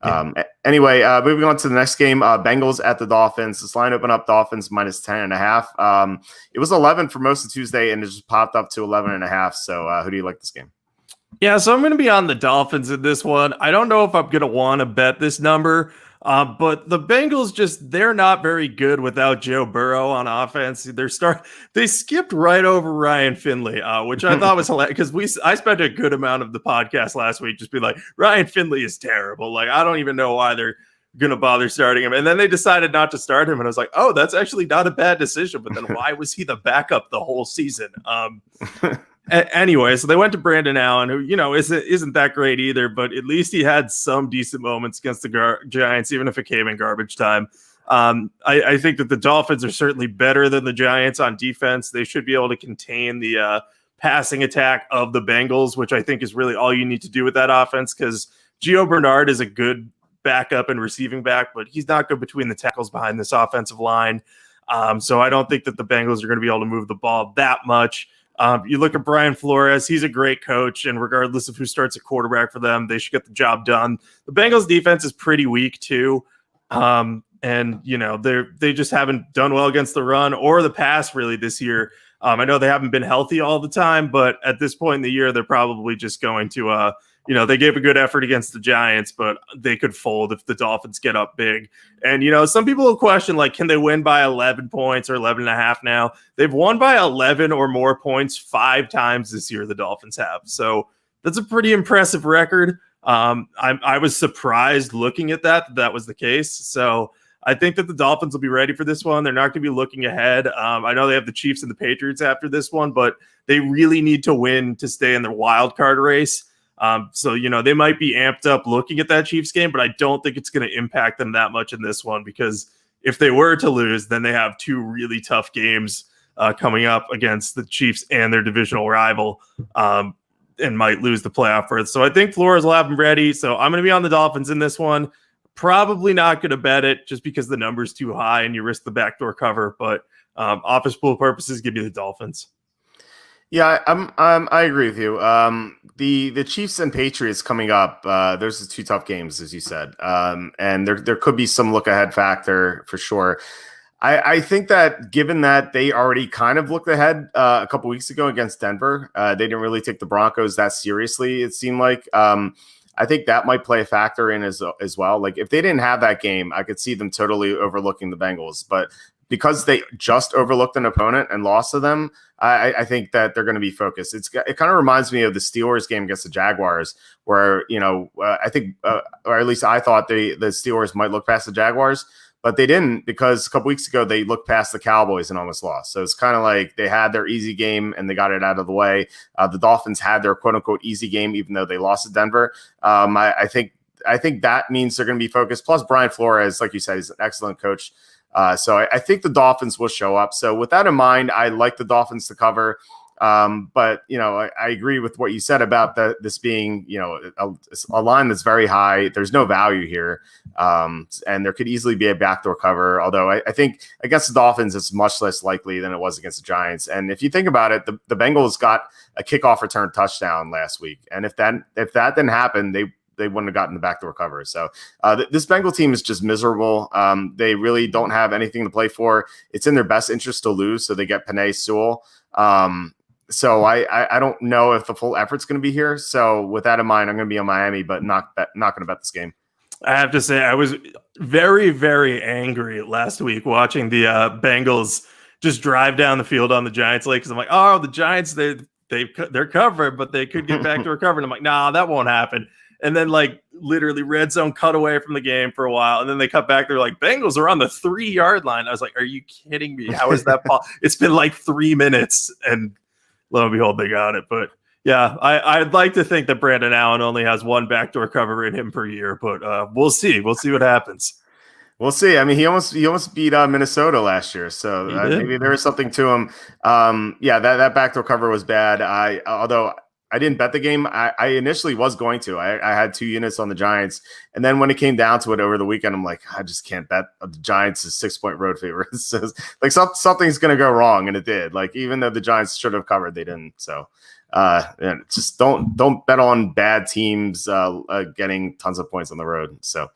Yeah. Anyway, moving on to the next game, Bengals at the Dolphins. This line opened up Dolphins minus 10.5. It was 11 for most of Tuesday, and it just popped up to 11.5. So who do you like this game? Yeah, so I'm going to be on the Dolphins in this one. I don't know if I'm going to want to bet this number, but the Bengals they're not very good without Joe Burrow on offense. They skipped right over Ryan Finley, which I thought was hilarious because I spent a good amount of the podcast last week just being like, Ryan Finley is terrible. Like, I don't even know why they're going to bother starting him. And then they decided not to start him. And I was like, oh, that's actually not a bad decision. But then why was he the backup the whole season? Anyway, so they went to Brandon Allen, who, isn't that great either, but at least he had some decent moments against the Giants, even if it came in garbage time. I think that the Dolphins are certainly better than the Giants on defense. They should be able to contain the passing attack of the Bengals, which I think is really all you need to do with that offense, because Gio Bernard is a good backup and receiving back, but he's not good between the tackles behind this offensive line. So I don't think that the Bengals are going to be able to move the ball that much. You look at Brian Flores, he's a great coach, and regardless of who starts a quarterback for them, they should get the job done. The Bengals defense is pretty weak too. And they just haven't done well against the run or the pass really this year. I know they haven't been healthy all the time, but at this point in the year, they're probably just going to, they gave a good effort against the Giants, but they could fold if the Dolphins get up big. And, some people will question, like, can they win by 11 points or 11.5 now? They've won by 11 or more points 5 times this year, the Dolphins have. So that's a pretty impressive record. I was surprised looking at that was the case. So I think that the Dolphins will be ready for this one. They're not going to be looking ahead. I know they have the Chiefs and the Patriots after this one, but they really need to win to stay in the wild card race. So they might be amped up looking at that Chiefs game, but I don't think it's going to impact them that much in this one, because if they were to lose, then they have 2 really tough games coming up against the Chiefs and their divisional rival, and might lose the playoff berth. So I think Flores will have them ready. So I'm going to be on the Dolphins in this one. Probably not going to bet it just because the number's too high and you risk the backdoor cover. But office pool purposes, give me the Dolphins. Yeah, I agree with you. The Chiefs and Patriots coming up, those are 2 tough games, as you said. And there could be some look ahead factor for sure. I think that given that they already kind of looked ahead a couple weeks ago against Denver, they didn't really take the Broncos that seriously, it seemed like. I think that might play a factor in as well. Like, if they didn't have that game, I could see them totally overlooking the Bengals. But because they just overlooked an opponent and lost to them, I think that they're going to be focused. It kind of reminds me of the Steelers game against the Jaguars, where, I think, or at least I thought the Steelers might look past the Jaguars, but they didn't, because a couple weeks ago they looked past the Cowboys and almost lost. So it's kind of like they had their easy game and they got it out of the way. The Dolphins had their quote unquote easy game, even though they lost to Denver. I think that means they're going to be focused. Plus, Brian Flores, like you said, he's an excellent coach. So I think the Dolphins will show up. So with that in mind, I like the Dolphins to cover. But, I agree with what you said about this being, a line that's very high. There's no value here. And there could easily be a backdoor cover. Although I think against the Dolphins, it's much less likely than it was against the Giants. And if you think about it, the Bengals got a kickoff return touchdown last week. And if that didn't happen, they wouldn't have gotten the backdoor cover. So this Bengal team is just miserable. They really don't have anything to play for. It's in their best interest to lose, so they get Penei Sewell. So I don't know if the full effort's going to be here. So with that in mind, I'm going to be on Miami, but not going to bet this game. I have to say, I was very, very angry last week watching the Bengals just drive down the field on the Giants late, because I'm like, oh, the Giants, they're covered, but they could get back to recover. And I'm like, nah, that won't happen. And then, like, literally red zone cut away from the game for a while. And then they cut back. They're like, Bengals are on the 3-yard line. I was like, are you kidding me? How is that It's been like 3 minutes. And lo and behold, they got it. But yeah, I'd like to think that Brandon Allen only has 1 backdoor cover in him per year. But we'll see. We'll see what happens. We'll see. I mean, he almost beat Minnesota last year, so maybe there is something to him. Yeah, that backdoor cover was bad. Although I didn't bet the game. I initially was going to. I had 2 units on the Giants, and then when it came down to it over the weekend, I'm like, I just can't bet the Giants is 6-point road favorites. So, like, something's going to go wrong, and it did. Like, even though the Giants should have covered, they didn't. So And just don't bet on bad teams getting tons of points on the road. So